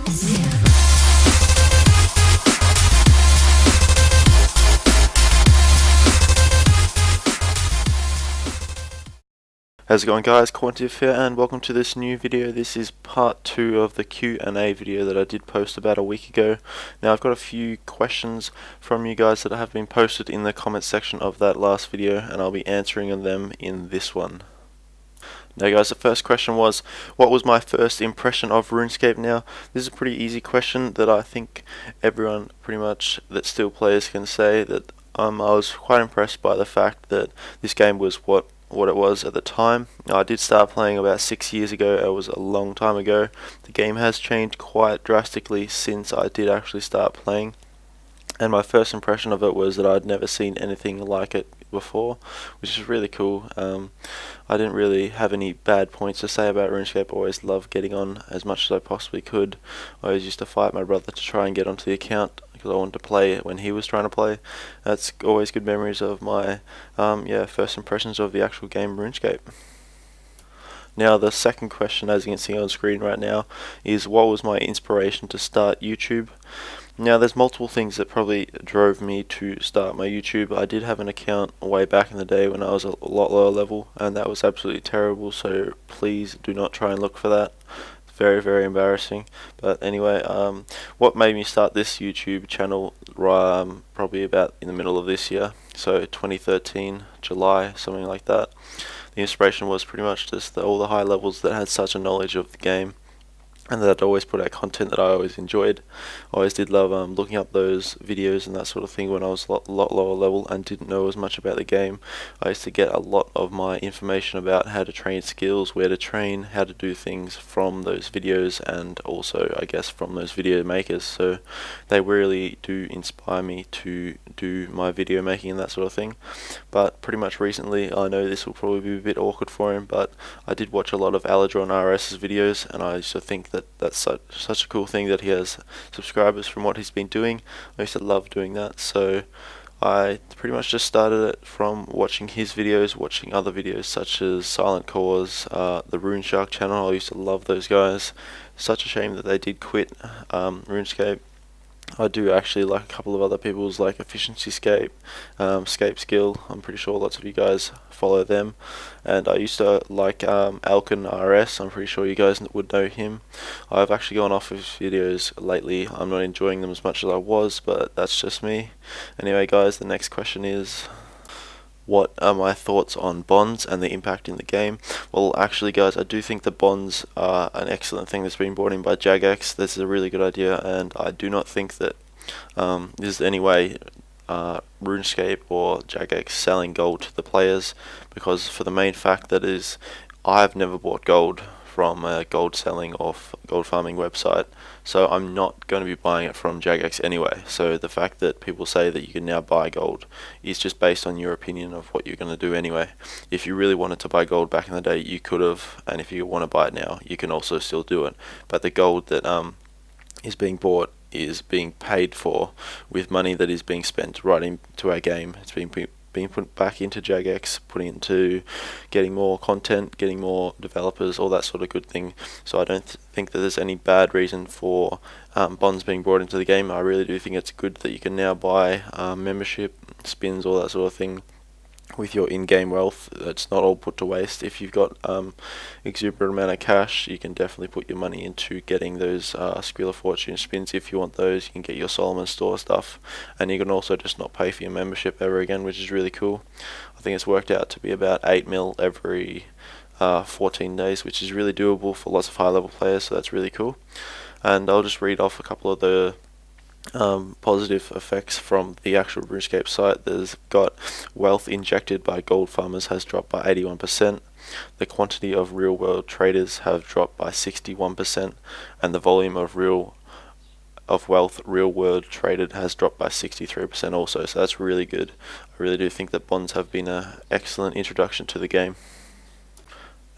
How's it going, guys? Quantive here, and welcome to this new video. This is part 2 of the Q&A video that I did post about a week ago. Now, I've got a few questions from you guys that have been posted in the comment section of that last video, and I'll be answering them in this one. Now guys, the first question was, what was my first impression of RuneScape? Now, this is a pretty easy question that I think everyone pretty much that still plays can say that I was quite impressed by the fact that this game was what it was at the time. I did start playing about 6 years ago. It was a long time ago. The game has changed quite drastically since I did actually start playing, and my first impression of it was that I'd never seen anything like it before, which is really cool. I didn't really have any bad points to say about RuneScape. I always loved getting on as much as I possibly could. I always used to fight my brother to try and get onto the account because I wanted to play when he was trying to play. That's always good memories of my first impressions of the actual game RuneScape. Now, the second question, as you can see on screen right now, is what was my inspiration to start YouTube? Now, there's multiple things that probably drove me to start my YouTube. I did have an account way back in the day when I was a lot lower level, and that was absolutely terrible, so please do not try and look for that. It's very, very embarrassing. But anyway, what made me start this YouTube channel probably about in the middle of this year, so 2013, July, something like that. The inspiration was pretty much just all the high levels that had such a knowledge of the game, and that I'd always put out content that I always enjoyed. I always did love looking up those videos and that sort of thing when I was a lot lower level and didn't know as much about the game. I used to get a lot of my information about how to train skills, where to train, how to do things from those videos, and also I guess from those video makers. So they really do inspire me to do my video making and that sort of thing. But pretty much recently, I know this will probably be a bit awkward for him, but I did watch a lot of Aladron RS's videos, and I used to think that that's such a cool thing that he has subscribers from what he's been doing. I used to love doing that, so I pretty much just started it from watching his videos, watching other videos such as Silent Cause, the Rune Shark channel. I used to love those guys. Such a shame that they did quit RuneScape. I do actually like a couple of other people's, like Efficiency Scape, Scape Skill. I'm pretty sure lots of you guys follow them. And I used to like Alkin RS. I'm pretty sure you guys would know him. I've actually gone off of his videos lately. I'm not enjoying them as much as I was, but that's just me. Anyway guys, the next question is, what are my thoughts on bonds and the impact in the game? Well, actually guys, I do think the bonds are an excellent thing that's been brought in by JaGeX. This is a really good idea, and I do not think that this is any way RuneScape or JaGeX selling gold to the players, because for the main fact that is, I've never bought gold from a gold selling or gold farming website, so I'm not going to be buying it from JaGeX anyway. So the fact that people say that you can now buy gold is just based on your opinion of what you're going to do anyway. If you really wanted to buy gold back in the day, you could have, and if you want to buy it now, you can also still do it. But the gold that is being bought is being paid for with money that is being spent right into our game. It's being put back into JaGeX, putting into getting more content, getting more developers, all that sort of good thing. So I don't think that there's any bad reason for bonds being brought into the game. I really do think it's good that you can now buy membership, spins, all that sort of thing with your in-game wealth. It's not all put to waste. If you've got exuberant amount of cash, you can definitely put your money into getting those Squeal of Fortune spins. If you want those, you can get your Solomon store stuff, and you can also just not pay for your membership ever again, which is really cool. I think it's worked out to be about 8 mil every 14 days, which is really doable for lots of high level players, so that's really cool. And I'll just read off a couple of the positive effects from the actual RuneScape site. There's got wealth injected by gold farmers has dropped by 81%, the quantity of real world traders have dropped by 61%, and the volume of wealth real world traded has dropped by 63% also, so that's really good. I really do think that bonds have been an excellent introduction to the game.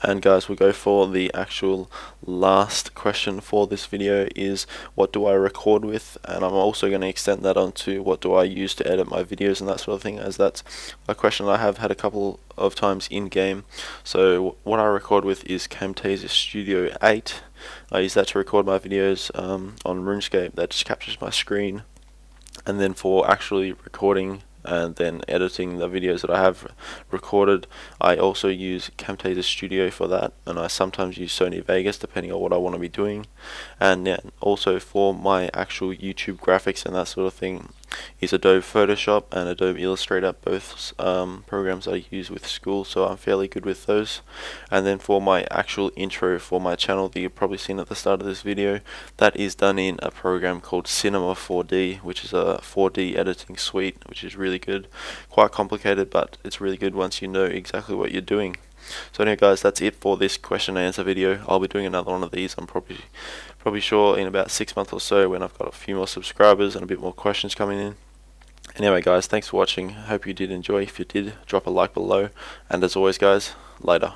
And guys, we'll go for the actual last question for this video is, what do I record with? And I'm also going to extend that onto what do I use to edit my videos and that sort of thing, as that's a question I have had a couple of times in game. So what I record with is Camtasia Studio 8. I use that to record my videos on Runescape. That just captures my screen. And then for actually recording and then editing the videos that I have recorded, I also use Camtasia Studio for that, and I sometimes use Sony Vegas depending on what I want to be doing. And then also for my actual YouTube graphics and that sort of thing is Adobe Photoshop and Adobe Illustrator, both programs I use with school, so I'm fairly good with those. And then for my actual intro for my channel that you've probably seen at the start of this video, that is done in a program called Cinema 4D, which is a 4D editing suite, which is really good. Quite complicated, but it's really good once you know exactly what you're doing. So anyway guys, that's it for this question and answer video. I'll be doing another one of these, I'm probably sure in about 6 months or so, when I've got a few more subscribers and a bit more questions coming in. Anyway guys, thanks for watching. Hope you did enjoy. If you did, drop a like below, and as always guys, later.